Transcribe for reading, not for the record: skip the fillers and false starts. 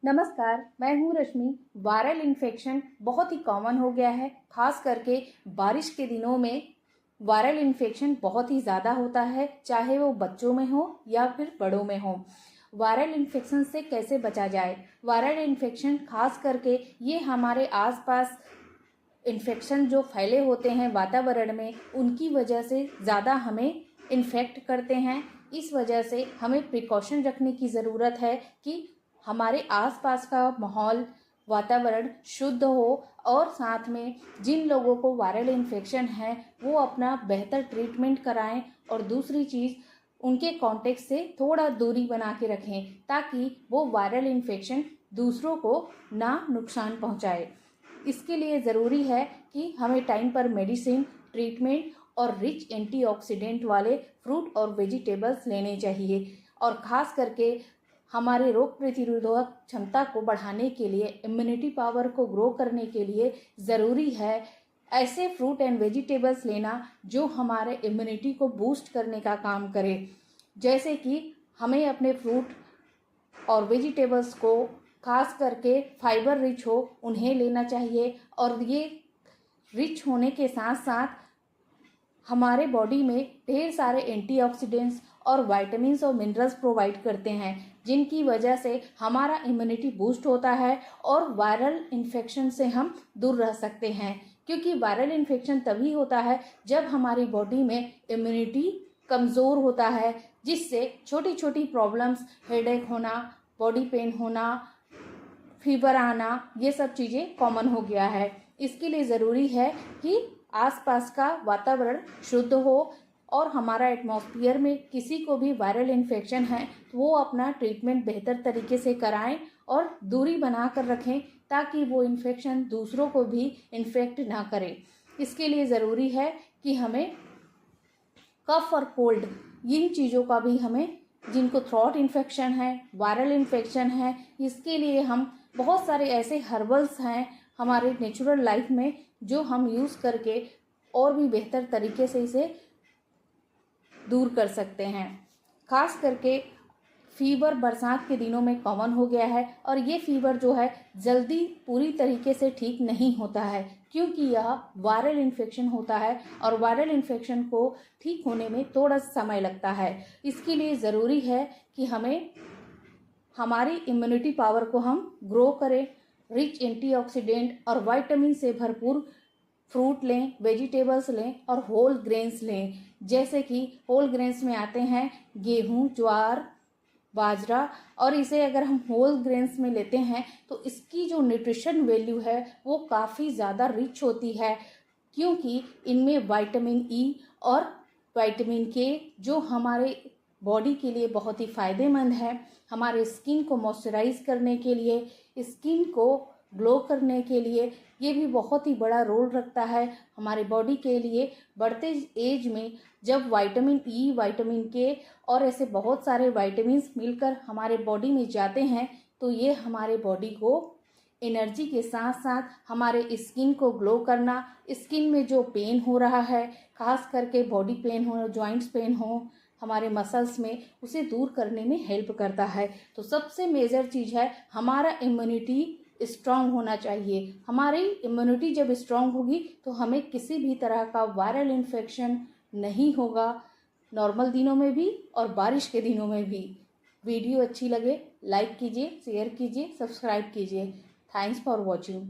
नमस्कार, मैं हूँ रश्मि। वायरल इन्फेक्शन बहुत ही कॉमन हो गया है। खास करके बारिश के दिनों में वायरल इन्फेक्शन बहुत ही ज़्यादा होता है, चाहे वो बच्चों में हो या फिर बड़ों में हो। वायरल इन्फेक्शन से कैसे बचा जाए? वायरल इन्फेक्शन खास करके ये हमारे आसपास इन्फेक्शन जो फैले होते हैं वातावरण में, उनकी वजह से ज़्यादा हमें इन्फेक्ट करते हैं। इस वजह से हमें प्रिकॉशन रखने की ज़रूरत है कि हमारे आसपास का माहौल वातावरण शुद्ध हो, और साथ में जिन लोगों को वायरल इन्फेक्शन है वो अपना बेहतर ट्रीटमेंट कराएं, और दूसरी चीज़ उनके कांटेक्ट से थोड़ा दूरी बना के रखें ताकि वो वायरल इन्फेक्शन दूसरों को ना नुकसान पहुंचाए। इसके लिए ज़रूरी है कि हमें टाइम पर मेडिसिन, ट्रीटमेंट और रिच एंटीऑक्सीडेंट वाले फ्रूट और वेजिटेबल्स लेने चाहिए। और ख़ास करके हमारे रोग प्रतिरोधक क्षमता को बढ़ाने के लिए, इम्यूनिटी पावर को ग्रो करने के लिए ज़रूरी है ऐसे फ्रूट एंड वेजिटेबल्स लेना जो हमारे इम्यूनिटी को बूस्ट करने का काम करे। जैसे कि हमें अपने फ्रूट और वेजिटेबल्स को खास करके फाइबर रिच हो उन्हें लेना चाहिए, और ये रिच होने के साथ साथ हमारे बॉडी में ढेर सारे एंटीऑक्सीडेंट्स और विटामिन्स और मिनरल्स प्रोवाइड करते हैं, जिनकी वजह से हमारा इम्यूनिटी बूस्ट होता है और वायरल इन्फेक्शन से हम दूर रह सकते हैं। क्योंकि वायरल इन्फेक्शन तभी होता है जब हमारी बॉडी में इम्यूनिटी कमज़ोर होता है, जिससे छोटी छोटी प्रॉब्लम्स, हेडेक होना, बॉडी पेन होना, फीवर आना, ये सब चीज़ें कॉमन हो गया है। इसके लिए ज़रूरी है कि आसपास का वातावरण शुद्ध हो, और हमारा एटमॉस्फेयर में किसी को भी वायरल इन्फेक्शन है तो वो अपना ट्रीटमेंट बेहतर तरीके से कराएं और दूरी बना कर रखें ताकि वो इन्फेक्शन दूसरों को भी इन्फेक्ट ना करे। इसके लिए ज़रूरी है कि हमें कफ और कोल्ड, इन चीज़ों का भी हमें, जिनको थ्रोट इन्फेक्शन है, वायरल इन्फेक्शन है, इसके लिए हम बहुत सारे ऐसे हर्बल्स हैं हमारे नेचुरल लाइफ में जो हम यूज़ करके और भी बेहतर तरीके से इसे दूर कर सकते हैं। खास करके फीवर बरसात के दिनों में कॉमन हो गया है, और ये फीवर जो है जल्दी पूरी तरीके से ठीक नहीं होता है क्योंकि यह वायरल इन्फेक्शन होता है, और वायरल इन्फेक्शन को ठीक होने में थोड़ा समय लगता है। इसके लिए ज़रूरी है कि हमें हमारी इम्यूनिटी पावर को हम ग्रो करें, रिच एंटीऑक्सीडेंट और विटामिन से भरपूर फ्रूट लें, वेजिटेबल्स लें और होल ग्रेन्स लें। जैसे कि होल ग्रेन्स में आते हैं गेहूं, ज्वार, बाजरा, और इसे अगर हम होल ग्रेन्स में लेते हैं तो इसकी जो न्यूट्रिशन वैल्यू है वो काफ़ी ज़्यादा रिच होती है, क्योंकि इनमें विटामिन ई और विटामिन के, जो हमारे बॉडी के लिए बहुत ही फ़ायदेमंद है, हमारे स्किन को मॉइस्चराइज करने के लिए, स्किन को ग्लो करने के लिए ये भी बहुत ही बड़ा रोल रखता है हमारे बॉडी के लिए। बढ़ते एज में जब विटामिन ई, विटामिन के और ऐसे बहुत सारे विटामिन्स मिलकर हमारे बॉडी में जाते हैं तो ये हमारे बॉडी को एनर्जी के साथ साथ हमारे स्किन को ग्लो करना, स्किन में जो पेन हो रहा है, खास करके बॉडी पेन हो, जॉइंट्स पेन हो हमारे मसल्स में, उसे दूर करने में हेल्प करता है। तो सबसे मेजर चीज़ है हमारा इम्यूनिटी स्ट्रांग होना चाहिए। हमारी इम्यूनिटी जब स्ट्रांग होगी तो हमें किसी भी तरह का वायरल इन्फेक्शन नहीं होगा, नॉर्मल दिनों में भी और बारिश के दिनों में भी। वीडियो अच्छी लगे लाइक कीजिए, शेयर कीजिए, सब्सक्राइब कीजिए। Thanks for watching.